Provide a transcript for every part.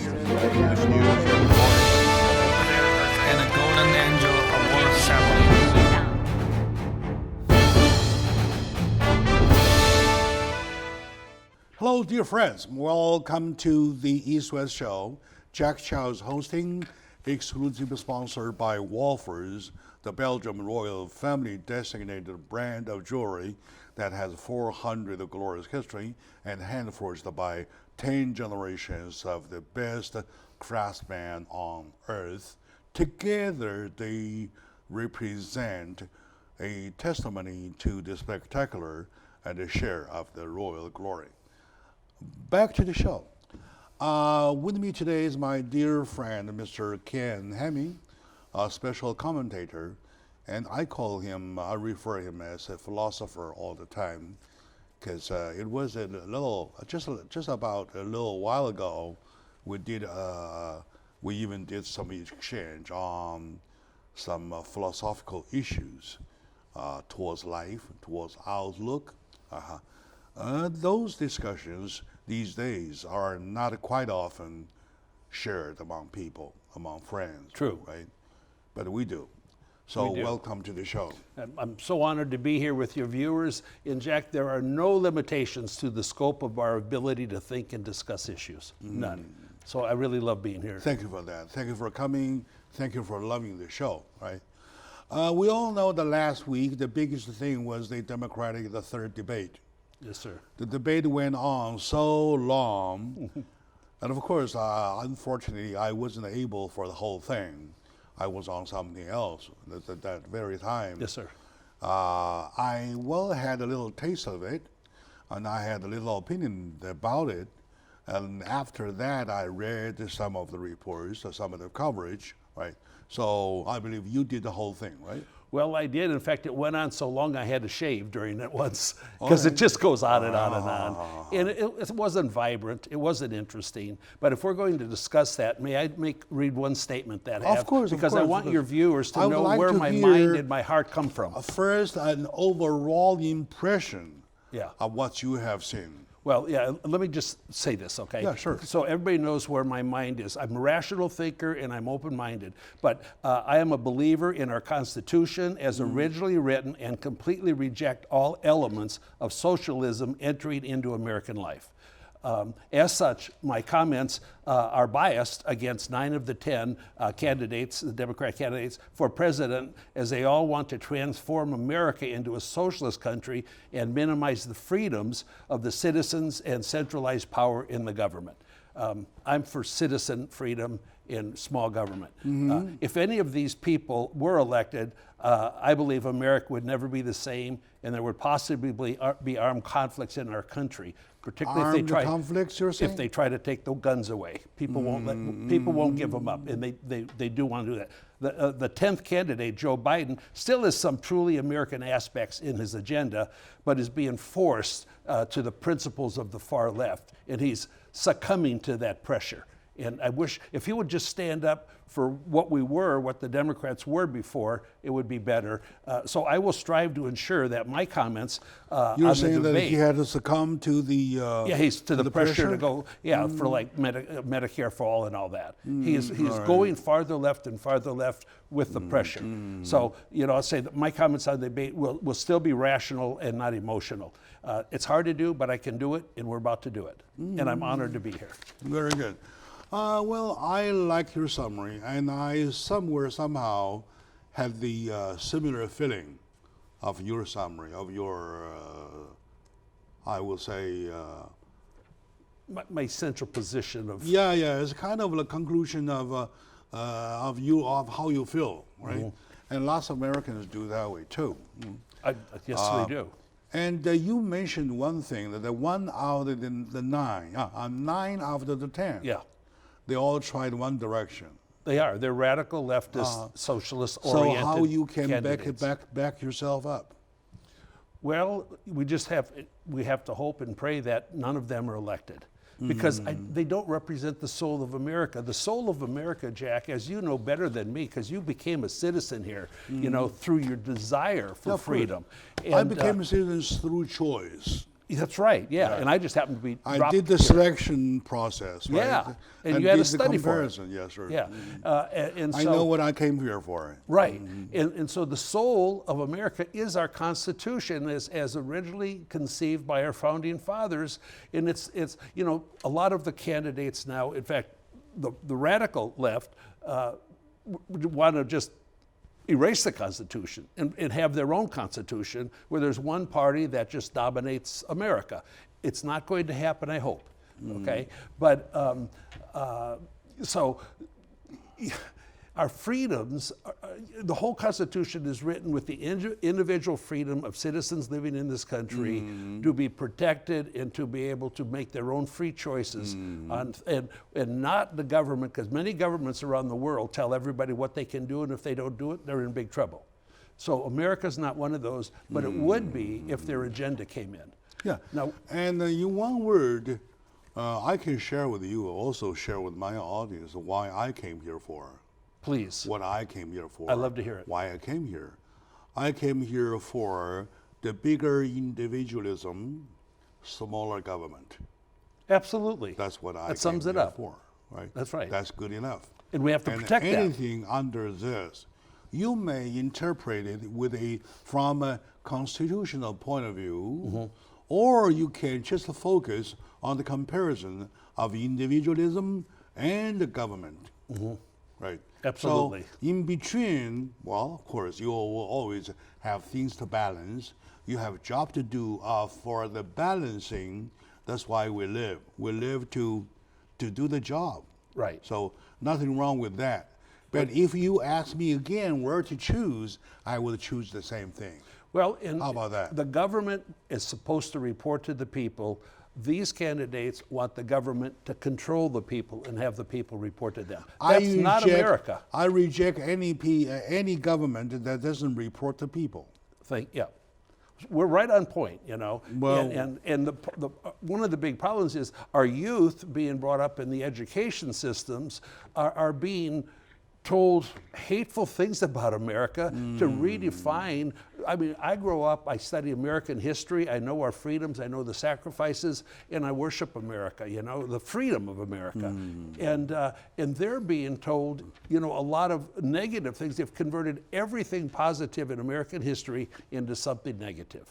English news and a Golden Angel Award ceremony. Hello, dear friends. Welcome to the East-West Show. Jack Chow is hosting, exclusive sponsored by Wolfers, the Belgium royal family designated brand of jewelry that has 400 of glorious history and hand-forged by 10 generations of the best craftsmen on earth. Together, they represent a testimony to the spectacular and a share of the royal glory. Back to the show. With me today is my dear friend, Mr. Ken Hemming, a special commentator, and I refer him as a philosopher all the time, because it was just about a little while ago, we even did some exchange on some philosophical issues towards life, towards outlook. Those discussions these days are not quite often shared among people, among friends. True. Right? But we do. So welcome to the show. I'm so honored to be here with your viewers. And Jack, there are no limitations to the scope of our ability to think and discuss issues. None. So I really love being here. Thank you for that. Thank you for coming. Thank you for loving the show, right? We all know that last week the biggest thing was the third debate. Yes, sir. The debate went on so long, and of course, unfortunately, I wasn't able for the whole thing. I was on something else at that very time. Yes, sir. I had a little taste of it, and I had a little opinion about it. And after that, I read some of the reports, some of the coverage, right? So I believe you did the whole thing, right? Well, I did. In fact, it went on so long I had to shave during it once because it just goes on and on and on. And it wasn't vibrant. It wasn't interesting. But if we're going to discuss that, may I read one statement that I have? Of course, because I want your viewers to know where my mind and my heart come from. First, an overall impression Yeah. of what you have seen. Well, yeah, let me just say this, okay? Yeah, sure. So everybody knows where my mind is. I'm a rational thinker and I'm open-minded, but I am a believer in our Constitution as originally written and completely reject all elements of socialism entering into American life. As such, my comments are biased against 9 of the 10 candidates, the Democrat candidates, for president, as they all want to transform America into a socialist country and minimize the freedoms of the citizens and centralize power in the government. I'm for citizen freedom in small government. If any of these people were elected, I believe America would never be the same, and there would possibly be armed conflicts in our country, particularly if they try to take the guns away. People won't give them up, and they do want to do that. The 10th candidate, Joe Biden, still has some truly American aspects in his agenda, but is being forced to the principles of the far left, and he's succumbing to that pressure. And I wish if he would just stand up for what the Democrats were before, it would be better. So I will strive to ensure that my comments You're on saying the debate, that he had to succumb to the he's to the pressure to go, for like Medicare for all and all that. He's going farther left and farther left with the pressure. So, I'll say that my comments on the debate will still be rational and not emotional. It's hard to do, but I can do it, and we're about to do it. And I'm honored to be here. Very good. Well, I like your summary, and I somehow had the similar feeling of your summary, of your, I will say... my central position of... Yeah, it's kind of a conclusion of how you feel, right? And lots of Americans do that way, too. Yes, we do. And you mentioned one thing, that the 1 out of the 9, 9 out of the 10. Yeah. They all tried one direction. They are. They're radical leftist, socialist-oriented. So how you can candidates. back yourself up? Well, we have to hope and pray that none of them are elected. because they don't represent the soul of America. The soul of America, Jack, as you know better than me, because you became a citizen here, you know, through your desire for freedom. And, I became a citizen through choice. That's right, yeah. And I just happened to be I dropped did the here. selection process, right? Yeah, and you had did to study the for it. comparison. Yes, sir. Yeah, and so I know what I came here for. right, and so the soul of America is our Constitution, as originally conceived by our founding fathers, and it's a lot of the candidates now, in fact, the radical left want to just erase the Constitution and have their own Constitution where there's one party that just dominates America. It's not going to happen, I hope. Okay, but so our freedoms, the whole Constitution is written with the individual freedom of citizens living in this country to be protected and to be able to make their own free choices, and not the government, because many governments around the world tell everybody what they can do, and if they don't do it, they're in big trouble. So America's not one of those, but it would be if their agenda came in. Yeah. Now, And in one word, I can share with you, also share with my audience why I came here for. please. What I came here for. I love to hear it. Why I came here. I came here for the bigger individualism, smaller government. Absolutely. That's what I That sums came it here up. for. Right? That's right. That's good enough. And we have to And protect that. anything under this, you may interpret it from a constitutional point of view, or you can just focus on the comparison of individualism and the government. Right. Absolutely. So in between, well, of course, you will always have things to balance. You have a job to do for the balancing. That's why we live. We live to do the job. Right. So nothing wrong with that. But if you ask me again where to choose, I will choose the same thing. Well, How about that? The government is supposed to report to the people. These candidates want the government to control the people and have the people report to them. That's not America. I reject any government that doesn't report to people. Yeah. We're right on point, you know. Well- and one of the big problems is our youth being brought up in the education systems are being told hateful things about America to redefine. I mean, I grow up, I study American history, I know our freedoms, I know the sacrifices, and I worship America, you know, the freedom of America. And they're being told, you know, a lot of negative things. They've converted everything positive in American history into something negative.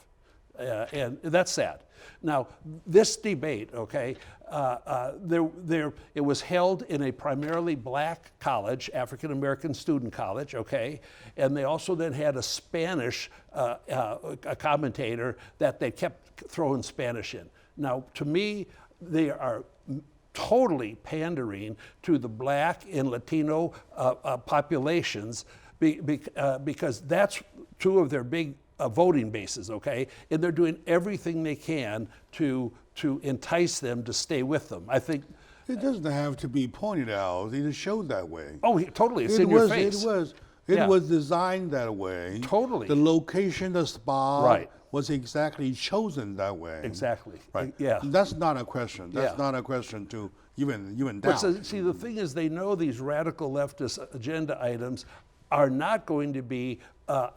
And that's sad. Now, this debate, okay, it was held in a primarily black college, African American student college, okay, and they also then had a Spanish a commentator that they kept throwing Spanish in. Now, to me, they are totally pandering to the black and Latino populations because that's two of their big voting bases, okay? And they're doing everything they can to entice them to stay with them. I think It doesn't have to be pointed out. It is showed that way. totally, it's in your face. It was designed that way. Totally. The location, the spot Right. was exactly chosen that way. Exactly. Right. Yeah. That's not a question. That's Yeah. not a question to even But doubt. so, see, the thing is, they know these radical leftist agenda items are not going to be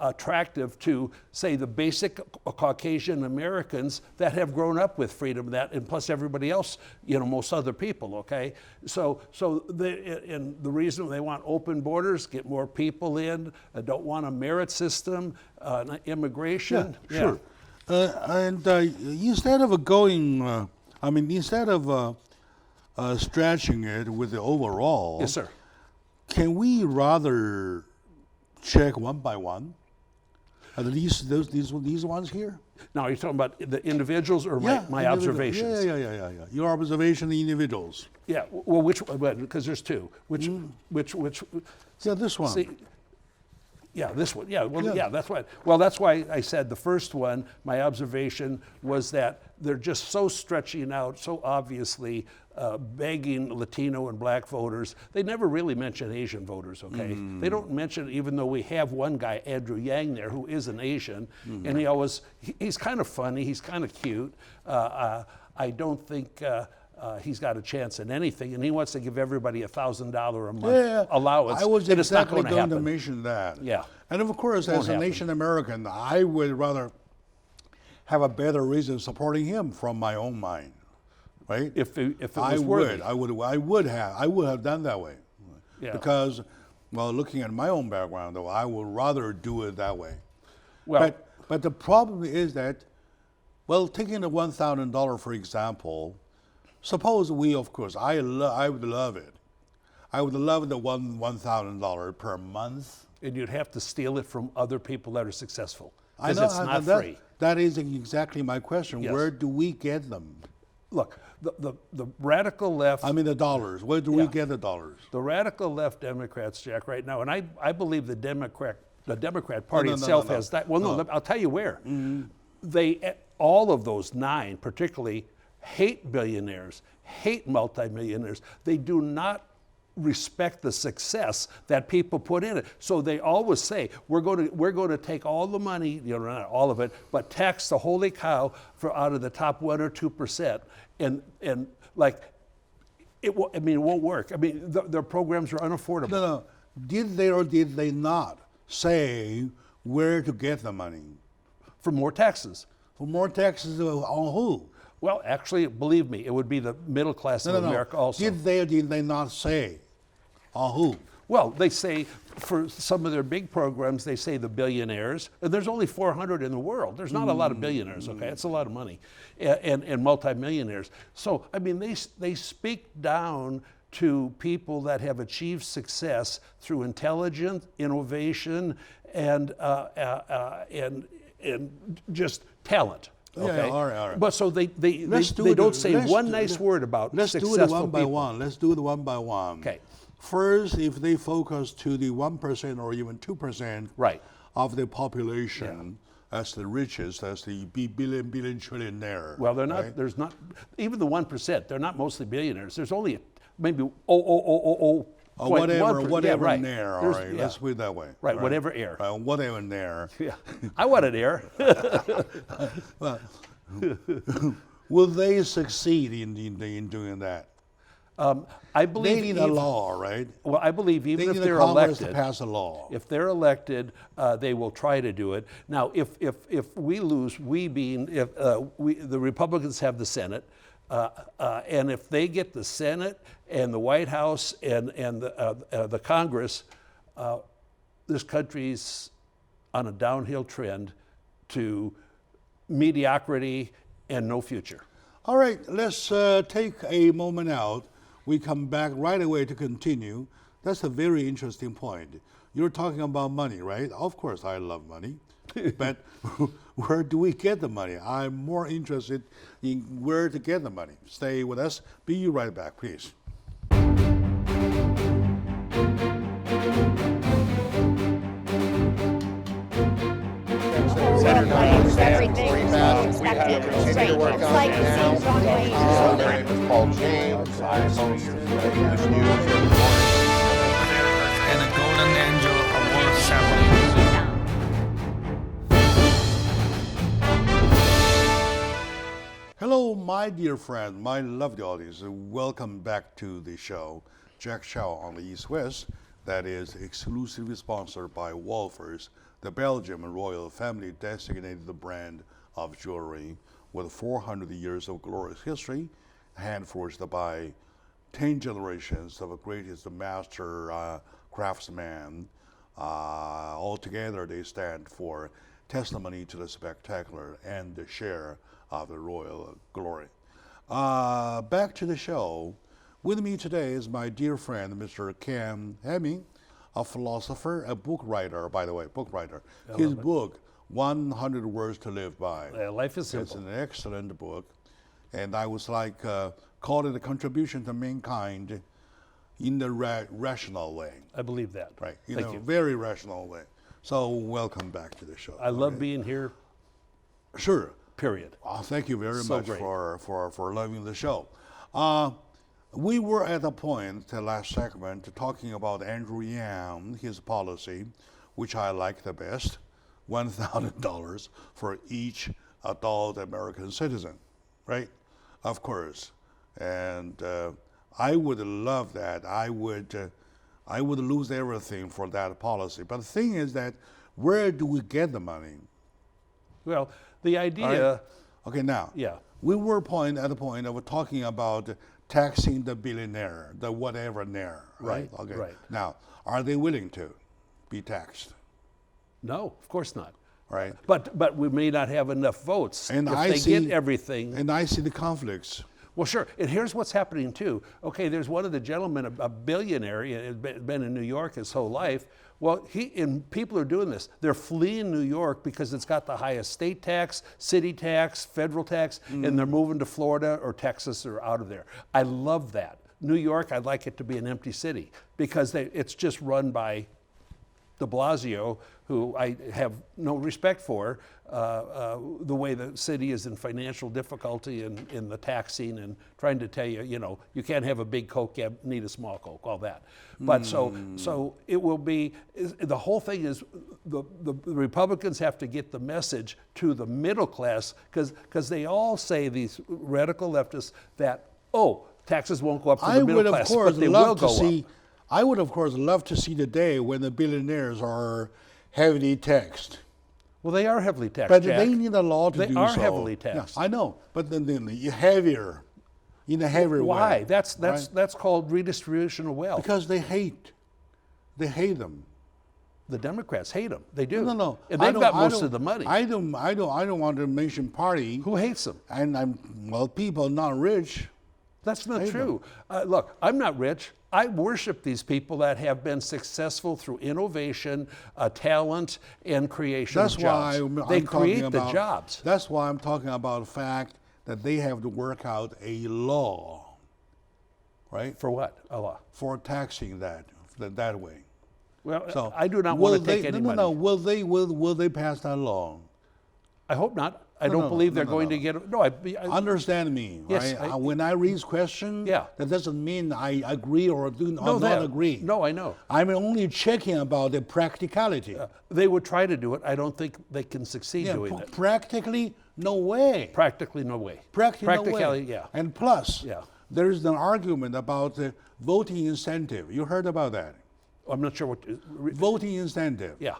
attractive to, say, the basic Caucasian Americans that have grown up with freedom, and plus everybody else, you know, most other people, okay? So and the reason they want open borders, get more people in, don't want a merit system, immigration. Sure. And instead of instead of stretching it with the overall, Yes, sir. can we rather check one by one? At least these ones here? Now, are you talking about the individuals or my individual. observations? Yeah. Your observation, the individuals. Yeah, well, which one? Because there's two. Which? Yeah, this one. See, yeah, this one. Yeah, well, Yeah. yeah, that's why. Well, that's why I said the first one. My observation was that they're just so stretching out, so obviously begging Latino and black voters. They never really mention Asian voters. Okay, they don't mention, even though we have one guy, Andrew Yang, there, who is an Asian, and he's kind of funny. He's kind of cute. I don't think. He's got a chance in anything, and he wants to give everybody $1,000 a month allowance. I was and it's not exactly going going to happen. mention that. Yeah. And of course, as a happen. nation American, I would rather have a better reason supporting him from my own mind, right? If it was worthy. I would have done that way, Yeah. because, well, looking at my own background, though, I would rather do it that way. Well, But the problem is that, well, taking the $1,000 for example, suppose we, of course, I would love it. I would love the $1,000 per month. and you'd have to steal it from other people that are successful. I Because know it's not that, free. That is exactly my question. Yes. Where do we get them? Look, the radical left, I mean, the dollars. Where do we Yeah. get the dollars? the radical left Democrats, Jack, right now, and I believe the Democrat Party no, itself no. has that. Well, no, No. I'll tell you where. They, all of those 9 particularly, hate billionaires, hate multimillionaires. They do not respect the success that people put in it. So they always say, we're going to take all the money, you know, not all of it, but tax the holy cow for out of the top 1 or 2%, and like it won't work. I mean, their programs are unaffordable. No. Did they or did they not say where to get the money? For more taxes. For more taxes on who? Well, actually, believe me, it would be the middle class of America also. Did they or did they not say on who? Well, they say for some of their big programs, they say the billionaires, and there's only 400 in the world. There's not a lot of billionaires, okay? It's a lot of money, and multimillionaires. So, I mean, they speak down to people that have achieved success through intelligence, innovation, and just talent. Okay? Yeah, all right. But so they Let's do don't it- say let's one do- nice word about Let's do successful it one by people. one. Let's do it one by one. Okay. First, if they focus to the 1% or even 2% Right. of the population as the richest, as the billion trillionaire. Well, they're not. right? There's not even the 1%. They're not mostly billionaires. There's only maybe Or whatever, 0.1%. whatever Yeah, right. nair, all There's- right, yeah. let's put it that way. Right, all right? whatever air. Whatever nair. Yeah, I wanted air. Will they succeed in doing that? I believe They need a law, right? Well, I believe They even need if the they're Congress elected, to pass a law. if they're elected, they will try to do it. Now, if we lose, we being if the Republicans have the Senate, and if they get the Senate and the White House and the Congress, this country's on a downhill trend to mediocrity and no future. All right, let's take a moment out. We come back right away to continue. That's a very interesting point. You're talking about money, right? Of course, I love money. But where do we get the money? I'm more interested in where to get the money. Stay with us. Be right back, please. Everything is expected to change. It's like seeing John Wayne. My name is Paul James. I'm host of English News. And a Golden Angel Award ceremony. Hello, my dear friend, my lovely audience. Welcome back to the show, Jack Chow on the East West. That is exclusively sponsored by Wolfers, the Belgian royal family designated brand of jewelry with 400 years of glorious history, hand-forged by 10 generations of the greatest master craftsmen. Altogether, they stand for testimony to the spectacular and the share of the royal glory. Back to the show. With me today is my dear friend, Mr. Ken Hemming, a philosopher, a book writer, by the way, book writer. His book, 100 Words to Live By. Life is It's simple. an excellent book. And I was like, call it a contribution to mankind in the rational way. I believe that. Right, Thank you. very rational way. So welcome back to the show. I love being here. Sure. Period. Thank you very So much great. for loving the show. We were at a point, the last segment, talking about Andrew Yang, his policy, which I like the best, $1,000 for each adult American citizen, right? Of course. And I would love that. I would lose everything for that policy. But the thing is that where do we get the money? Well, the idea, Okay, now. yeah. We were at the point of talking about taxing the billionaire, the whatever-naire, right? Right, Okay. right. Now, are they willing to be taxed, No, of course not. right? But we may not have enough votes And if I they see- get everything. And I see the conflicts. Well, sure. And here's what's happening too. Okay, there's one of the gentlemen, a billionaire, he had been in New York his whole life. Well, and people are doing this. They're fleeing New York because it's got the highest state tax, city tax, federal tax, and they're moving to Florida or Texas or out of there. I love that. New York, I'd like it to be an empty city because it's just run by de Blasio, who I have no respect for, the way the city is in financial difficulty and in the taxing and trying to tell you, you can't have a big Coke, you need a small Coke, all that. But so it will be, the whole thing is the Republicans have to get the message to the middle class because they all say, these radical leftists, that, taxes won't go up for the middle class, but they will go up. I would, of course, love to see the day when the billionaires are heavily taxed. Well, they are heavily taxed, But Jack. they need a law to They do so. are heavily taxed. Yeah, I know, but then heavier, in a heavier way. Why? That's right? called redistribution of wealth. Because they hate them. The Democrats hate them. They do. No. And I they've don't- got I most don't- of the money. I don't want to mention party. Who hates them? And people not rich. That's not Hate true. Look, I'm not rich. I worship these people that have been successful through innovation, talent, and creation That's of jobs. why I'm They talking create about, the jobs. That's why I'm talking about the fact that they have to work out a law, right? For what? A law. For taxing that way. Well, So I do not will want to take they, any no, money. no, will they pass that law? I hope not. I don't believe they're going to get it. No, Understand me, Yes, right? When I read question, Yeah. that doesn't mean I agree or do no, not agree. No, I know. I'm only checking about the practicality. They would try to do it. I don't think they can succeed Yeah, doing it. practically, no way. Practically, no way. Practicality, Practicality, yeah. And plus, Yeah. there's an argument about the voting incentive. You heard about that? I'm not sure what. Voting incentive. Yeah.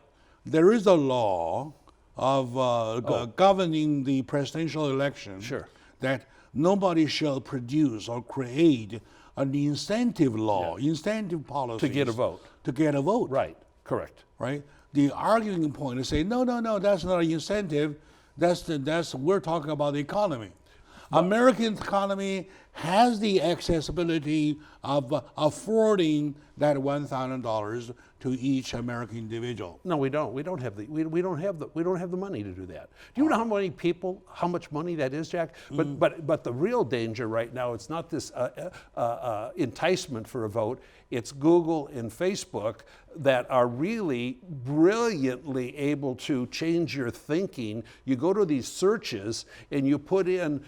There is a law of governing the presidential election. Sure. That nobody shall produce or create an incentive law, incentive policy To get a vote. To get a vote. Right. Correct. Right. The arguing point is say no, that's not an incentive. We're talking about the economy. American economy has the accessibility of affording that $1,000 to each American individual. No, we don't. We don't have the money to do that. Do you know how much money that is, Jack? But the real danger right now, it's not this enticement for a vote. It's Google and Facebook that are really brilliantly able to change your thinking. You go to these searches and you put in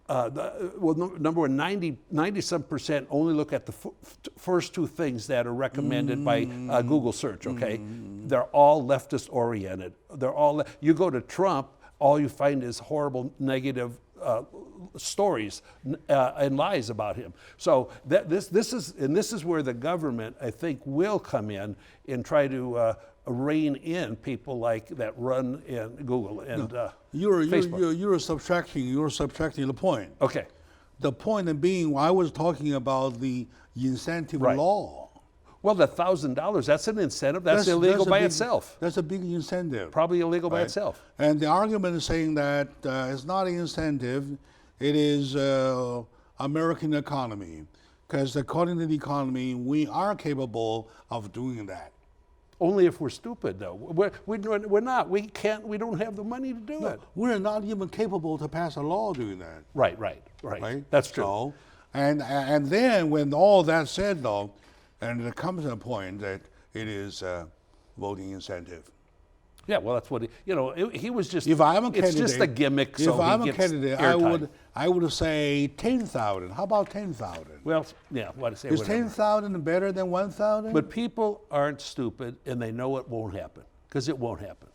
number one, 90-some% only look at the first two things that are recommended by Google search, okay? They're all leftist oriented. You go to Trump, all you find is horrible negative stories and lies about him. So this is where the government, I think, will come in and try to rein in people like that run in Google and Facebook. You're subtracting the point. Okay. The point being, I was talking about the incentive Right. law. Well, the $1,000, that's an incentive. That's illegal by itself. That's a big incentive. Probably illegal by Right. itself. And the argument is saying that it's not an incentive, it is American economy. Because according to the economy, we are capable of doing that. Only if we're stupid, though. We're not. We can't. We don't have the money to do it. We're not even capable to pass a law doing that. Right. Right? That's true. So, and then when all that's said, though, and there comes a point that it is voting incentive. Yeah. Well, that's what he was just. If I'm a it's candidate, just a gimmick. If So I'm he a gets candidate, airtime. I would say 10,000. How about 10,000? Well, yeah. What I say? Is whatever. 10,000 better than 1,000? But people aren't stupid, and they know it won't happen because it won't happen.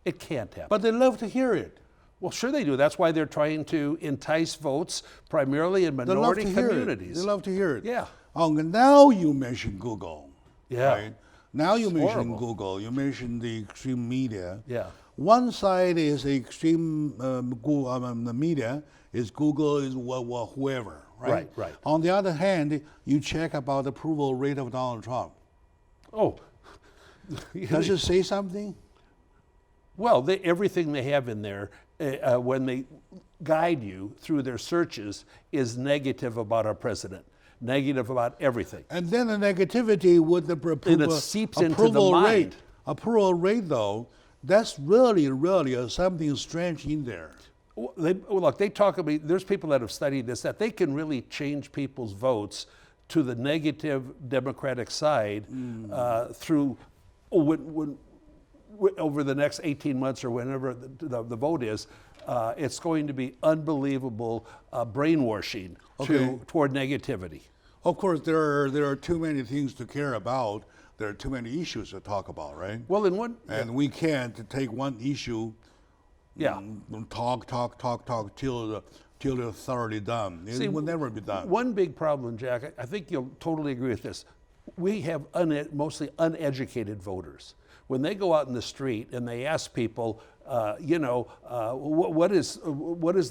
It can't happen. But they love to hear it. Well, sure they do. That's why they're trying to entice votes primarily in They love minority to hear communities. it. They love to hear it. Yeah. Oh, now you mention Google. Yeah. Right? Now you It's mention horrible. Google. You mention the extreme media. Yeah. One side is extreme the media, is Google, is whoever, right? Right. On the other hand, you check about the approval rate of Donald Trump. Oh. Does it say something? Well, everything they have in there, when they guide you through their searches, is negative about our president, negative about everything. And then the negativity with the And it seeps into the approval mind. rate. Approval rate, though, that's really something strange in there. Look, they talk about, there's people that have studied this, that they can really change people's votes to the negative Democratic side through over the next 18 months or whenever the vote is. It's going to be unbelievable brainwashing toward negativity. Of course, there are too many things to care about. There are too many issues to talk about, right? Well, in one, And we can't take one issue, yeah. talk till they're thoroughly done. It will never be done. One big problem, Jack, I think you'll totally agree with this. We have mostly uneducated voters. When they go out in the street and they ask people, what is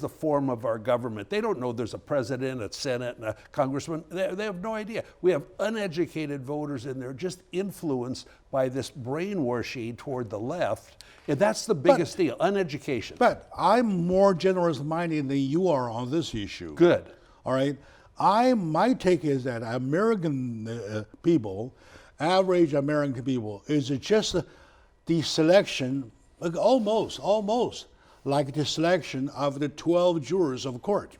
the form of our government? They don't know there's a president, a senate, and a congressman. They have no idea. We have uneducated voters, and they're just influenced by this brainwashing toward the left. And that's the biggest deal, uneducation. But I'm more generous-minded than you are on this issue. Good. All right. My take is that American people, average American people, is just the selection, almost like the selection of the 12 jurors of court.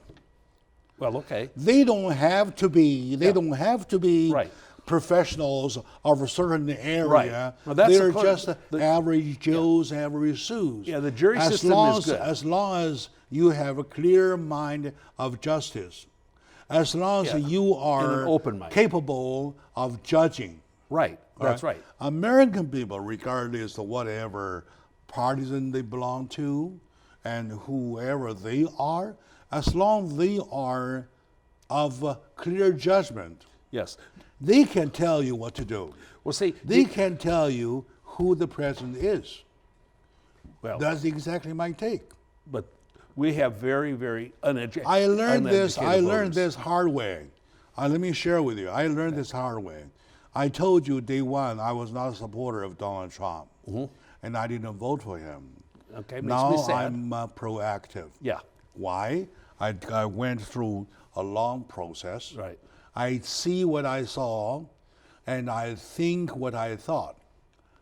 Well, okay. They don't have to be. Don't have to be Right. professionals of a certain area. Right. Well, that's They're the just average Joes, average Sues. Yeah, the jury system is good. As long as you have a clear mind of justice, as long as you are an open mind. capable of judging. Right. That's right. American people, regardless of whatever partisan they belong to and whoever they are, as long as they are of clear judgment, Yes. they can tell you what to do. Well, see, They can tell you who the president is. well, That's exactly my take. but we have very, very uneducated. I learned this voters. hard way. Let me share with you. I learned this hard way. I told you day one I was not a supporter of Donald Trump, and I didn't vote for him. Okay, makes Now me sad. I'm proactive. Yeah. Why? I went through a long process. Right. I see what I saw, and I think what I thought.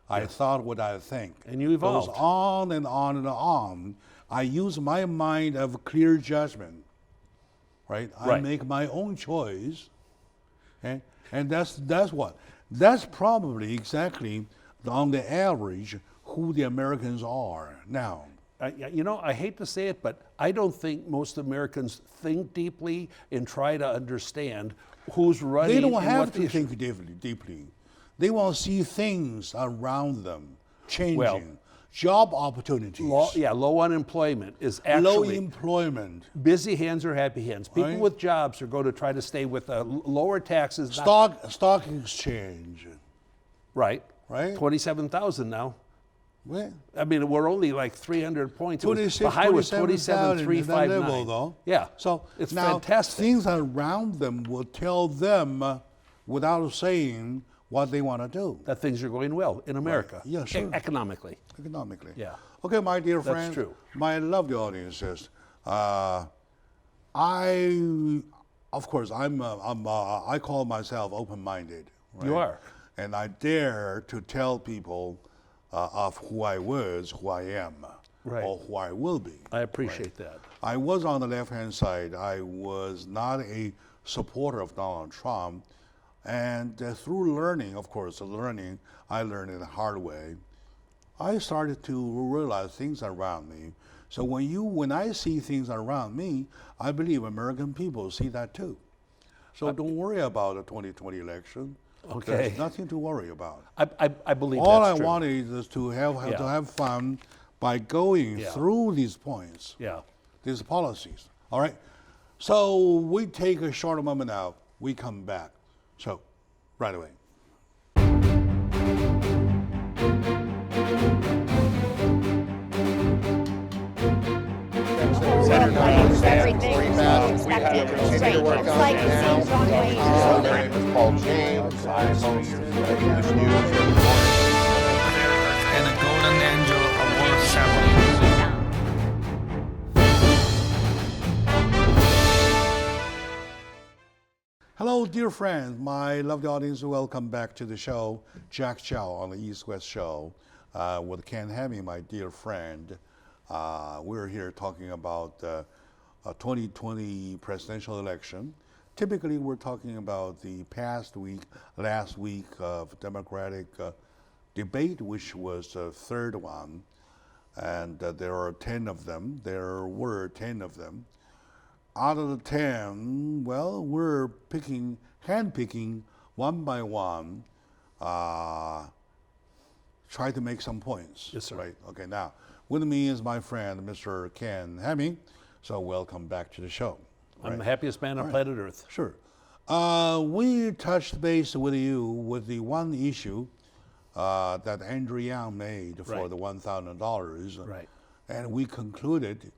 I thought what I think. And you evolved. Goes on and on and on. I use my mind of clear judgment. Right? I Right. make my own choice. Okay? And that's probably exactly on the average who the Americans are now. I hate to say it, but I don't think most Americans think deeply and try to understand who's running. They don't and have what to the- think deeply. They want to see things around them changing. Well, job opportunities. Low unemployment is Low actually employment. busy hands are happy hands. People Right. with jobs are going to try to stay with lower taxes. Stock exchange. Right. Right. 27,000 now. Well, I mean, we're only like 300 points. It was- 26, the high was 27,000 is that 27,359. level, though. Yeah. So it's now fantastic. things around them will tell them without saying what they want to do that things are going well in America. Yeah, sure. Economically. economically. Yeah. Okay, my dear That's friends, true. my lovely audiences. I call myself open-minded. Right? You are. And I dare to tell people of who I was, who I am, Right. or who I will be. I appreciate that. I was on the left-hand side. I was not a supporter of Donald Trump. And through learning, of course, I learned it the hard way. I started to realize things around me. So when I see things around me, I believe American people see that too. So don't worry about the 2020 election. Okay. There's nothing to worry about. I believe All that's I true. wanted is to Yeah. have fun by going Yeah. through these points, Yeah. these policies. All right. So we take a short moment now. We come back. So, right away. airplanes, everything. Pretty bad. It's We got have to to be continue straight. to work It's on like it it now. seems on waves. My name is Paul James. I host English News here in the morning. And the Golden Angel Award ceremony. Hello, dear friends, my lovely audience. Welcome back to the show, Jack Chow on the East West Show with Ken Hammy, my dear friend. We're here talking about 2020 presidential election. Typically, we're talking about the last week of Democratic debate, which was the third one, and there are 10 of them. There were 10 of them. Out of the 10, well, we're handpicking one by one, try to make some points. Yes, sir. Right, okay, now, with me is my friend, Mr. Ken Hammy, so welcome back to the show. I'm the happiest man on planet Earth. Sure. We touched base with you with the one issue that Andrew Yang made for Right. the $1,000. Right. And we concluded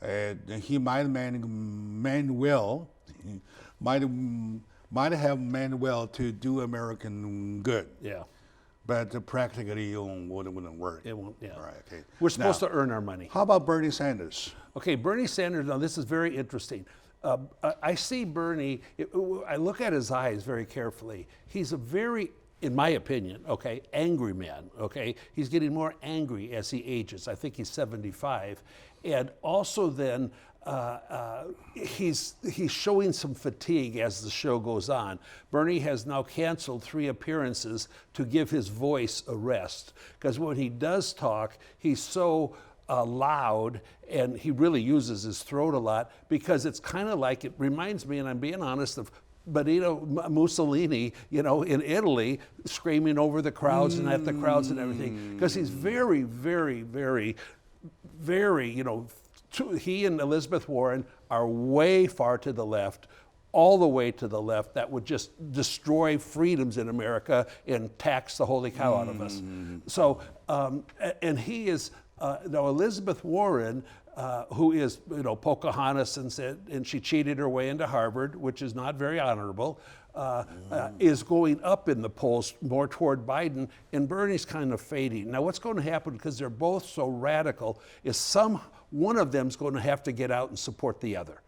he might have meant well to do American good, Yeah. but practically wouldn't work. It won't, yeah. All right, okay. We're supposed Now, to earn our money. How about Bernie Sanders? Okay, Bernie Sanders, now this is very interesting. I see Bernie, I look at his eyes very carefully. He's a very, in my opinion, okay, angry man, okay? He's getting more angry as he ages. I think he's 75. And also then, he's showing some fatigue as the show goes on. Bernie has now canceled 3 appearances to give his voice a rest. Because when he does talk, he's so loud, and he really uses his throat a lot, because it's kind of like, it reminds me, and I'm being honest, of Benito Mussolini, you know, in Italy, screaming over the crowds and at the crowds and everything. Because he's very, very, very, very, you know, he and Elizabeth Warren are way far to the left, all the way to the left. That would just destroy freedoms in America and tax the holy cow out of us. So, and he is, now Elizabeth Warren, who is, you know, Pocahontas and she cheated her way into Harvard, which is not very honorable, is going up in the polls more toward Biden, and Bernie's kind of fading. Now, what's going to happen, because they're both so radical, is one of them's going to have to get out and support the other.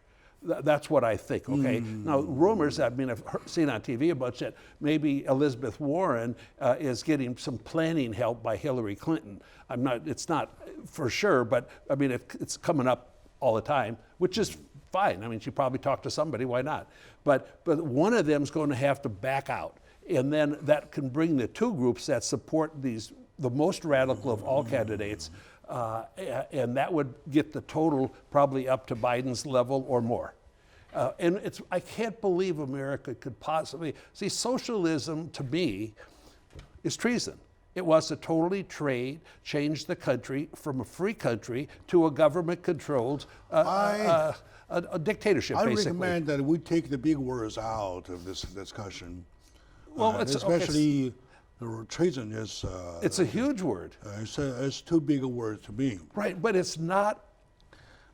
That's what I think, okay? Now, rumors, I mean, I've seen on TV a bunch that maybe Elizabeth Warren is getting some planning help by Hillary Clinton. It's not for sure, but I mean, it's coming up all the time, which is fine. I mean, she probably talked to somebody, why not? But one of them's going to have to back out. And then that can bring the 2 groups that support the most radical of all candidates, and that would get the total probably up to Biden's level or more. And I can't believe America could possibly, see, socialism to me is treason. It wants to totally change the country from a free country to a government-controlled a dictatorship, I basically. recommend that we take the big words out of this discussion. Well, especially treason is. It's a huge word. It's too big a word to me. Right, but it's not.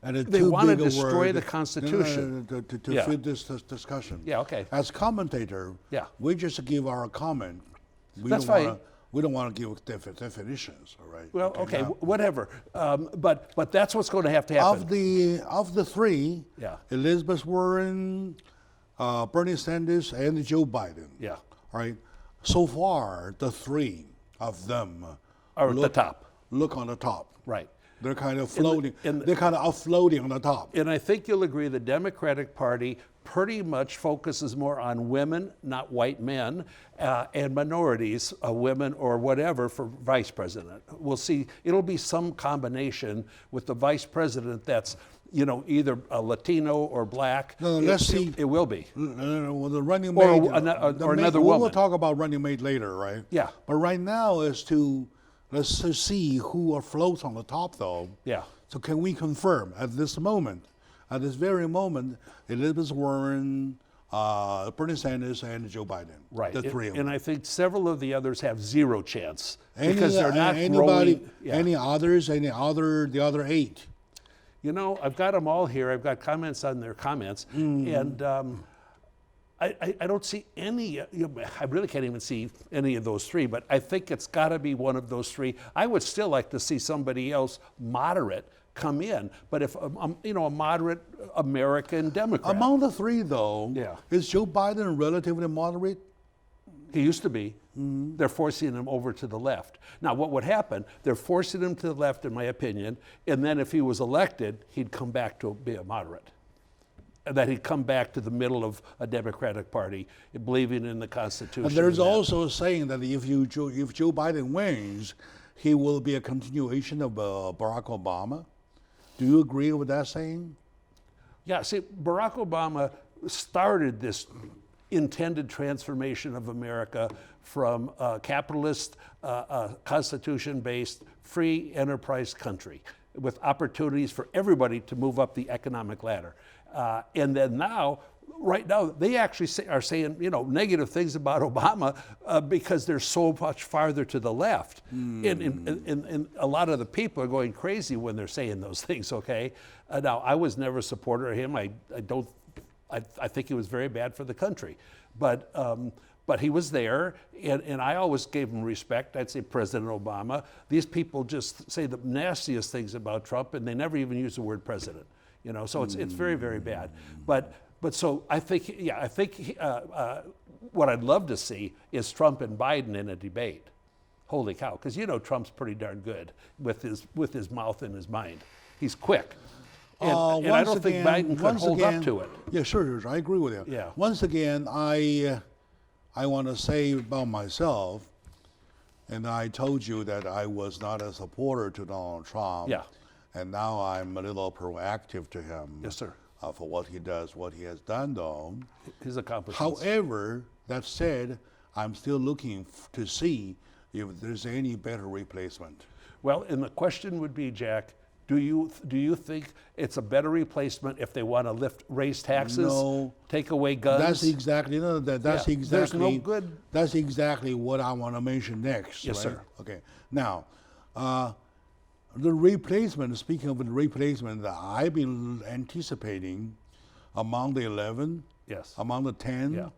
And it's They too want to big a destroy word the Constitution. to Yeah. fit this discussion. Yeah, okay. As commentator, Yeah. we just give our comment. That's fine. We don't want to give definitions, all right? Well, okay, now, whatever. But that's what's going to have to happen. of the 3, Yeah. Elizabeth Warren, Bernie Sanders, and Joe Biden. Yeah. All right. So far, the 3 of them Are at the top. Look on the top. Right. They're kind of floating. in the- They're kind of floating on the top. And I think you'll agree the Democratic Party pretty much focuses more on women, not white men, and minorities, women or whatever, for vice president. We'll see. It'll be some combination with the vice president that's, you know, either a Latino or black. No, let's see. It will be. Well, the running Or mate. another We'll woman. talk about running mate later, right? Yeah. But right now let's just see who floats on the top, though. Yeah. So can we confirm at this very moment, Elizabeth Warren, Bernie Sanders, and Joe Biden? Right. The 3 of them. And I think several of the others have 0 chance because they're not anybody, growing. Yeah. Any others? The other 8? You know, I've got them all here. I've got comments on their comments, and I don't see any. I really can't even see any of those three. But I think it's got to be one of those three. I would still like to see somebody else moderate come in. But if a moderate American Democrat. Among the three, though, Yeah. is Joe Biden relatively moderate? He used to be. They're forcing him over to the left. Now, what would happen? They're forcing him to the left, in my opinion, and then if he was elected, he'd come back to be a moderate. And that he'd come back to the middle of a Democratic Party, believing in the Constitution. And there's and that. also a saying that if Joe Biden wins, he will be a continuation of Barack Obama. Do you agree with that saying? Yeah, see, Barack Obama started this intended transformation of America from a capitalist, constitution-based, free enterprise country with opportunities for everybody to move up the economic ladder. And then now, right now, they actually are saying, negative things about Obama because they're so much farther to the left. And a lot of the people are going crazy when they're saying those things, okay? Now, I was never a supporter of him. I think he was very bad for the country. But he was there, and I always gave him respect. I'd say President Obama. These people just say the nastiest things about Trump, and they never even use the word president. So it's very, very bad. But so I think what I'd love to see is Trump and Biden in a debate. Holy cow! Because Trump's pretty darn good with his mouth and his mind. He's quick. And I don't think Biden could hold up to it. Yeah, sure, I agree with you. Yeah. Once again, I want to say about myself, and I told you that I was not a supporter to Donald Trump. Yeah. And now I'm a little proactive to him. Yes, sir. For what he does, what he has done, though. His accomplishments. However, that said, I'm still looking to see if there's any better replacement. Well, and the question would be, Jack, do you think it's a better replacement if they want to raise taxes, No. take away guns? That's exactly There's no good. That's exactly what I want to mention next. Yes, right? sir. Okay. Now, the replacement. Speaking of the replacement, that I've been anticipating among the 11, Yes. among the 10. Yeah.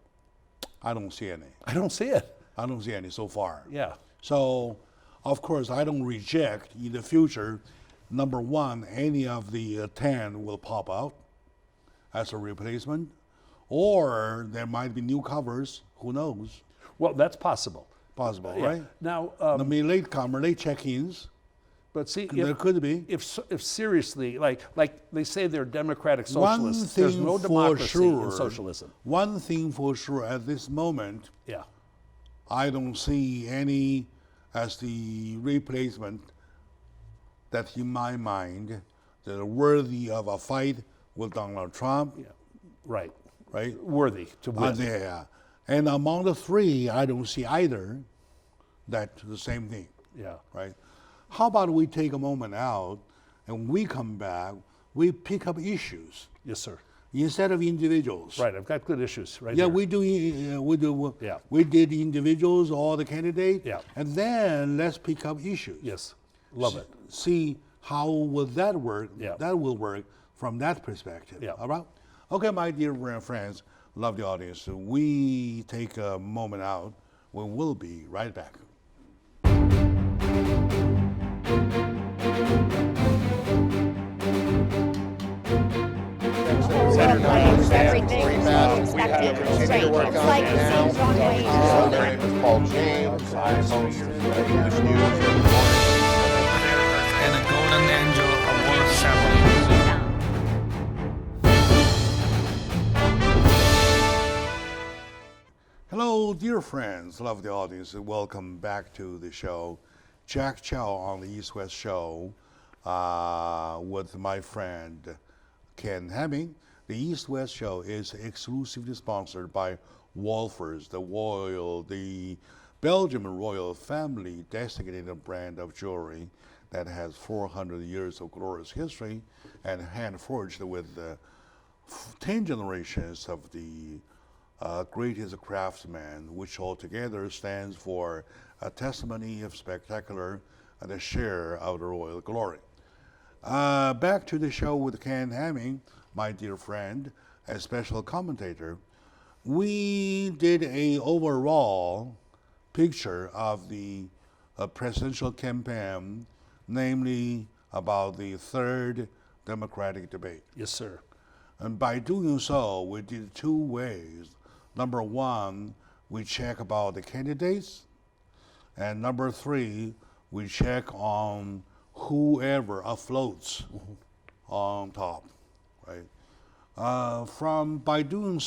I don't see any. I don't see it. I don't see any so far. Yeah. So, of course, I don't reject in the future. Number one, any of the 10 will pop out as a replacement, or there might be newcomers. Who knows? Well, that's possible. Possible, Yeah. right? Now, I mean, late check-ins. but see, There could be. if seriously, like they say they're democratic socialists, there's no democracy in socialism. One thing for sure at this moment, Yeah. I don't see any as the replacement that in my mind that are worthy of a fight with Donald Trump. Yeah. Right. Right? Worthy to win. Yeah. And among the three, I don't see either that the same thing. Yeah. Right? How about we take a moment out and we come back, we pick up issues Yes, sir. instead of individuals. Right. I've got good issues right Yeah, here. we do. Yeah. We did individuals, all the candidates. Yeah. And then let's pick up issues. Yes. Love it. See how will that work? Yeah. That will work from that perspective. Yeah. All right. Okay, my dear friends, lovely audience. We take a moment out. We will be right back. Everything Pretty is bad. expected. We continue Straight. to work It's on like it the now. same John Wayne. My name is Paul James. I host the English news report. And a golden angel award ceremony. Hello, dear friends, lovely audience. Welcome back to the show. Jack Chow on the East West Show with my friend Ken Hemming. The East West Show is exclusively sponsored by Wolfers, the Belgian royal family designated brand of jewelry that has 400 years of glorious history and hand forged with 10 generations of the greatest craftsman, which altogether stands for a testimony of spectacular and a share of the royal glory. Back to the show with Ken Hamming, my dear friend, a special commentator. We did a overall picture of the presidential campaign, namely about the third Democratic debate. Yes, sir. And by doing so, we did two ways. Number one, we check about the candidates. And number three, we check on whoever afloats on top, right? By doing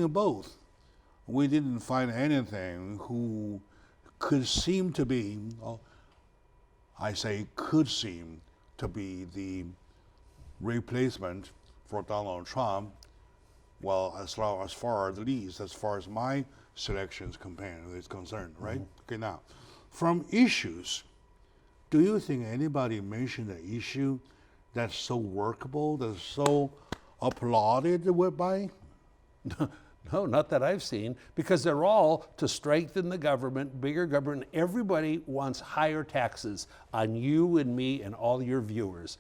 both, we didn't find anything who could seem to be, I say could seem to be the replacement for Donald Trump. Well, as far as my selections campaign is concerned, right? Okay, now, from issues, do you think anybody mentioned an issue that's so workable, that's so applauded by? No, not that I've seen, because they're all to strengthen the government, bigger government. Everybody wants higher taxes on you and me and all your viewers.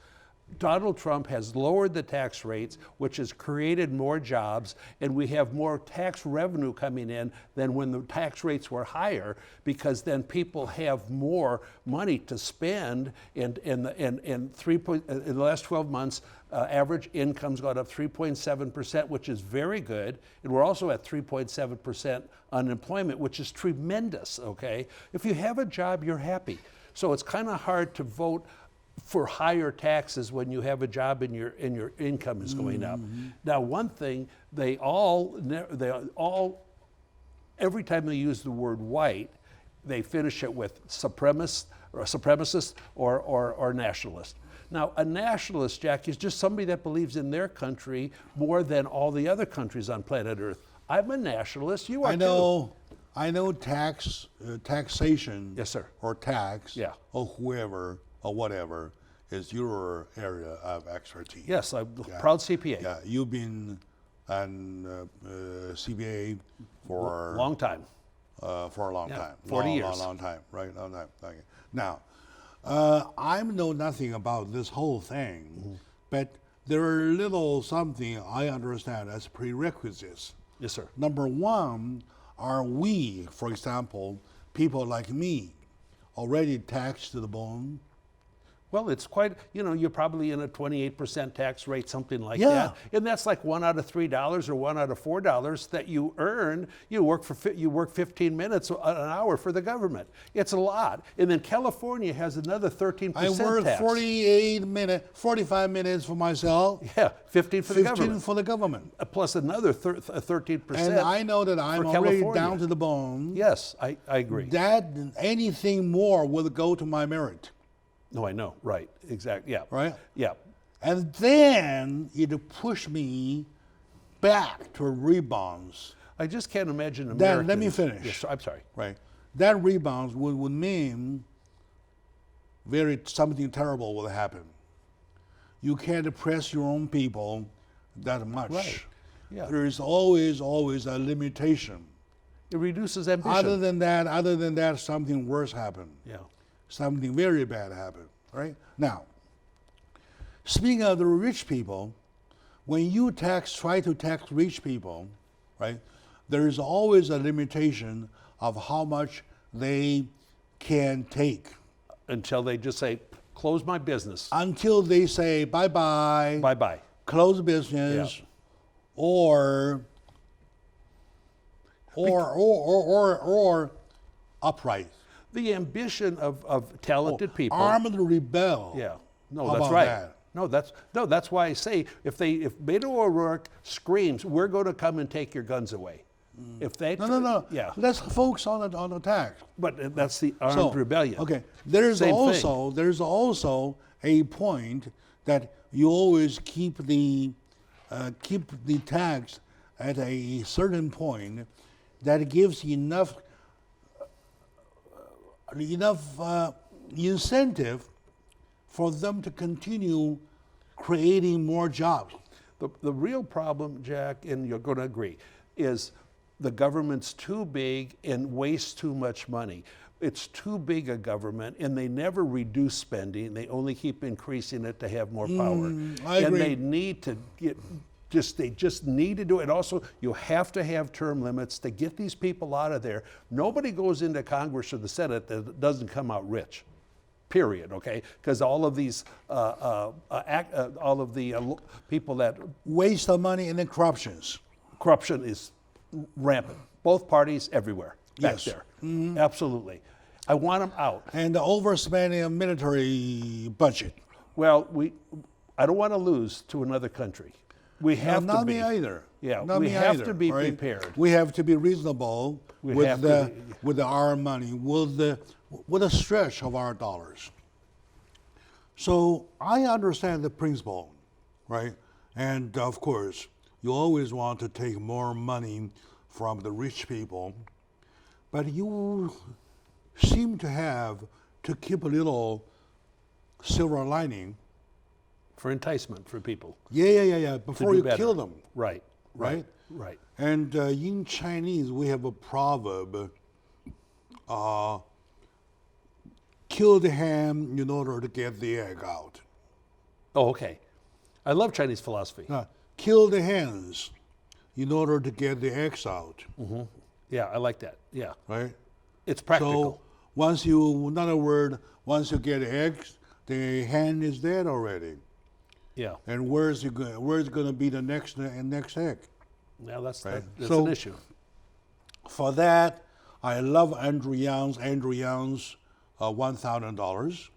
Donald Trump has lowered the tax rates, which has created more jobs, and we have more tax revenue coming in than when the tax rates were higher, because then people have more money to spend. And in the last 12 months, average income's gone up 3.7%, which is very good. And we're also at 3.7% unemployment, which is tremendous, okay? If you have a job, you're happy. So it's kind of hard to vote for higher taxes when you have a job and your income is going up. Now, one thing they all every time they use the word white, they finish it with supremacist or nationalist. Now, a nationalist, Jack, is just somebody that believes in their country more than all the other countries on planet Earth. I'm a nationalist. You are too. I know taxation. Yes, sir. Or tax. Yeah. Or whoever or whatever is your area of expertise. Yes, I'm a proud CPA. Yeah, you've been an CPA for Long time. For a long time. 40 years. Long time, right? Long time. Okay. Now, I know nothing about this whole thing, but there are little something I understand as prerequisites. Yes, sir. Number one, are we, for example, people like me, already taxed to the bone? Well, it's quite, you're probably in a 28% tax rate, something like Yeah. that. And that's like $1 out of $3 or $1 out of $4 that you earn. You work 15 minutes an hour for the government. It's a lot. And then California has another 13% I work tax. 45 minutes for myself. Yeah, 15 for the 15 government. for the government. Plus another 13%. And I know that I'm already California. down to the bone. Yes, I agree. That anything more will go to my merit. No, I know. Right. Exactly. Yeah. Right? Yeah. And then it pushed me back to rebounds. I just can't imagine Then Americans. let me finish. Yes, I'm sorry. Right. That rebounds would mean something terrible will happen. You can't oppress your own people that much. Right. Yeah. There is always a limitation. It reduces ambition. Other than that, something worse happened. Yeah. Something very bad happened, right? Now, speaking of the rich people, when you try to tax rich people, right, there is always a limitation of how much they can take. Until they just say, close my business. Until they say bye-bye, Bye-bye. close business, or upright. The ambition of talented people. Armed rebel. Yeah. No, How that's about right. that? That's why I say if Beto O'Rourke screams, we're going to come and take your guns away. If they No. Yeah. Let's focus on the tax. But that's the armed rebellion. Okay. There's Same also a point that you always keep the tax at a certain point that gives enough incentive for them to continue creating more jobs. The real problem, Jack, and you're going to agree, is the government's too big and wastes too much money. it's too big a government, and they never reduce spending. They only keep increasing it to have more power. I agree. And they need to they just need to do it. And also, you have to have term limits to get these people out of there. Nobody goes into Congress or the Senate that doesn't come out rich. Period. Okay, because all of these, people that Waste of money and then corruption is rampant. Both parties everywhere back Yes. there. Absolutely. I want them out. And the overspending of military budget. Well, I don't want to lose to another country. We have Not to be. me either. Yeah, Not we me have either, to be right? prepared. We have to be reasonable We with have the to be. with our money, with the stretch of our dollars. So I understand the principle, right? And of course, you always want to take more money from the rich people, but you seem to have to keep a little silver lining. For enticement for people. Yeah. to Before do you better. kill them. Right. Right? Right. And in Chinese, we have a proverb, kill the ham in order to get the egg out. Oh, okay. I love Chinese philosophy. Kill the hens in order to get the eggs out, Yeah, I like that. Yeah. right? It's practical. So once you, in other words, once you get eggs, the hen is dead already. Yeah. And where's going to be the next egg? Well, that's Right. that's So- an issue. For that, I love Andrew Young's $1,000.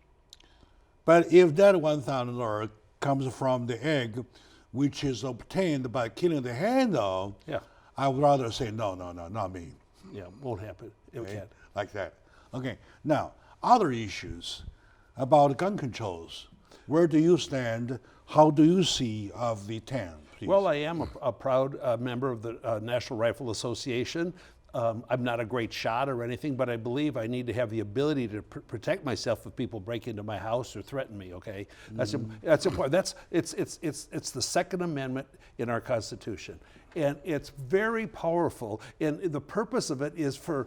But if that $1,000 comes from the egg, which is obtained by killing the hen, though, Yeah. I would rather say no, not me. Yeah, won't happen. It Okay? can't. Like that. Okay. Now, other issues about gun controls. Where do you stand? How do you see of the 10? Please? Well, I am a proud member of the National Rifle Association. I'm not a great shot or anything, but I believe I need to have the ability to protect myself if people break into my house or threaten me. Okay, that's important. It's the Second Amendment in our Constitution, and it's very powerful. And the purpose of it is for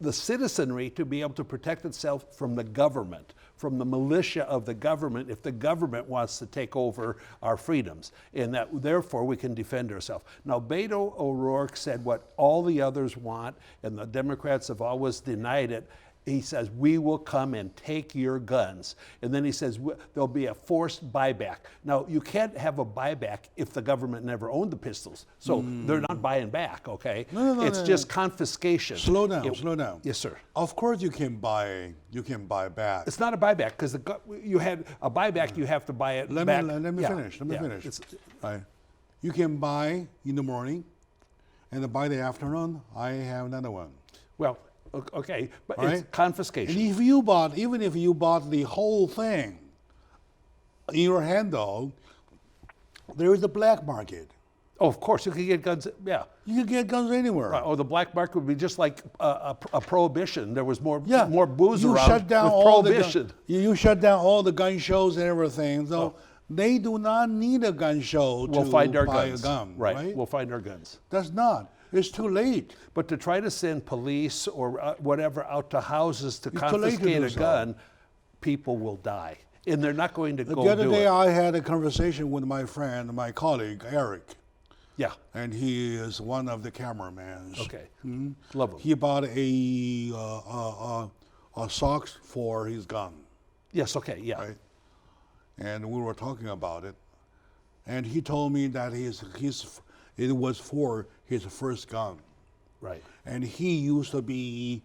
the citizenry to be able to protect itself from the government, from the militia of the government, if the government wants to take over our freedoms, and that therefore we can defend ourselves. Now, Beto O'Rourke said what all the others want, and the Democrats have always denied it. He says, we will come and take your guns. And then he says, there'll be a forced buyback. Now, you can't have a buyback if the government never owned the pistols. So they're not buying back, okay? It's just confiscation. slow down. Yes, sir. Of course, you can buy back. It's not a buyback because you had a buyback. You have to buy it Let back. me finish. Let me finish. Right. You can buy in the morning, and then by the afternoon, I have another one. Well, okay, but Right? it's confiscation. And even if you bought the whole thing in your hand, though, there is a black market. Oh, of course, you can get guns. Yeah. You can get guns anywhere. Or the black market would be just like a prohibition. There was more Yeah. more booze you around shut down with all prohibition. you shut down all the gun shows and everything. So they do not need a gun show We'll to find our buy guns. a gun. Right. We'll find our guns. That's not. It's too late. But to try to send police or whatever out to houses to It's too late to confiscate do a so. gun, people will die, and they're not going to go The other do day, it. I had a conversation with my friend, my colleague Eric, Yeah. and he is one of the cameramans. Okay. Love them. He bought a socks for his gun, Yes. Okay. Yeah. right? And we were talking about it, and he told me that it was for his first gun, Right. and he used to be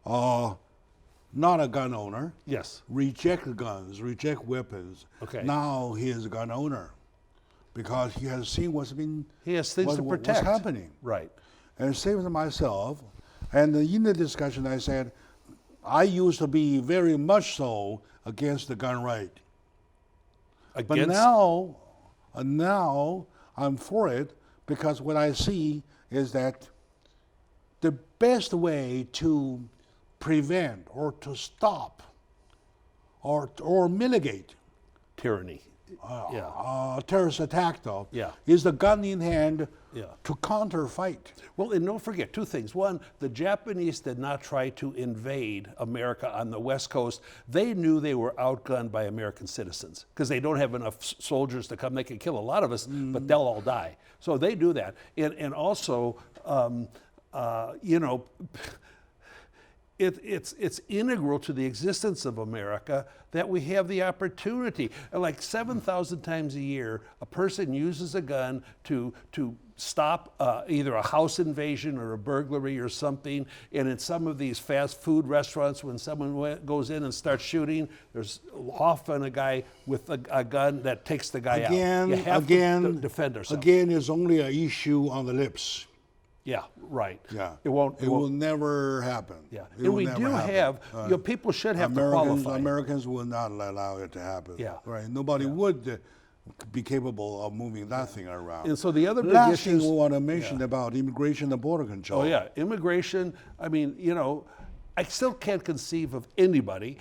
not a gun owner. Yes. Reject guns, reject weapons. Okay. Now he is a gun owner because he has seen what's been He has things to what's protect. happening. Right. And same as myself. And in the discussion, I said, I used to be very much so against the gun right, but Against. now I'm for it because what I see is that the best way to prevent or to stop or mitigate Tyranny. Yeah. terrorist attack, though, Yeah. is the gun in hand to counter-fight. Well, and don't forget two things. One, the Japanese did not try to invade America on the West Coast. They knew they were outgunned by American citizens because they don't have enough soldiers to come. They can kill a lot of us, but they'll all die. So they do that. And also, you know, it's integral to the existence of America that we have the opportunity. Like 7,000 times a year, a person uses a gun to stop either a house invasion or a burglary or something. And in some of these fast food restaurants, when someone goes in and starts shooting, there's often a guy with a gun that takes the guy out. You have to defend ourselves. Again, it's only an issue on the lips. Yeah, right. Yeah, It won't. It will never happen. Yeah, It and will we never do happen. have. You know, people should have to qualify. Americans will not allow it to happen. Yeah. Right. Nobody would be capable of moving that thing around. And so the other big Last thing issues. we want to mention about immigration and border control. Oh yeah, immigration. I mean, you know, I still can't conceive of anybody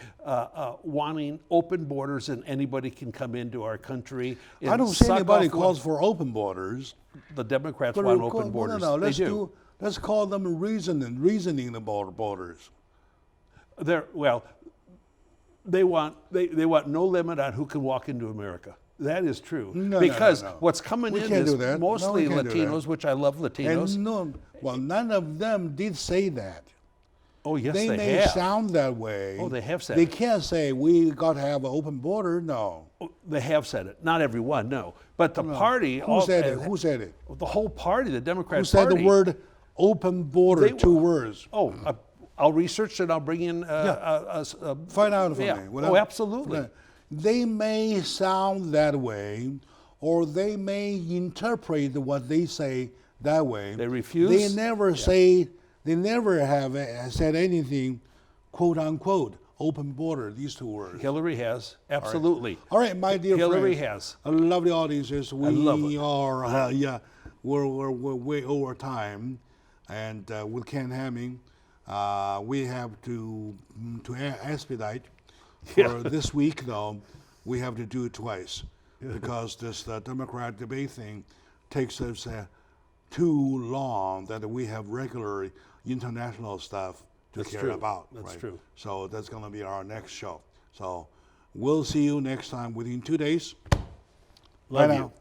wanting open borders and anybody can come into our country. And I don't see suck anybody off calls for open borders. The Democrats But want we'll open call- borders. No, They do. let's call them reasoning the borders. Well, they want no limit on who can walk into America. That is true. No, because no. what's coming We in can't is do that. No, mostly we can't do Latinos, that. which I love Latinos. And none of them did say that. Oh yes, They they may have. sound that way. Oh, they have said They it. can't say we got to have an open border. No. They have said it. Not everyone, no. But the party. Who said it? Who said it? The whole party, the Democrat Who said Party. the word open border? They- 2 words. Oh, I'll research it. I'll bring in. Find out for yeah. me. Oh, absolutely. They may sound that way, or they may interpret what they say that way. They refuse? They never say. They never have said anything, quote unquote, open border. These 2 words. Hillary has absolutely. All right, my dear Hillary friends. has. I love the audiences. We love it. are, we're way over time, and with Ken Hamming, we have to expedite. For this week, though, we have to do it twice because this Democrat debate thing takes us too long that we have regular international stuff to That's care true. about. That's right? true. So that's going to be our next show. So we'll see you next time within 2 days. Love Bye you. now.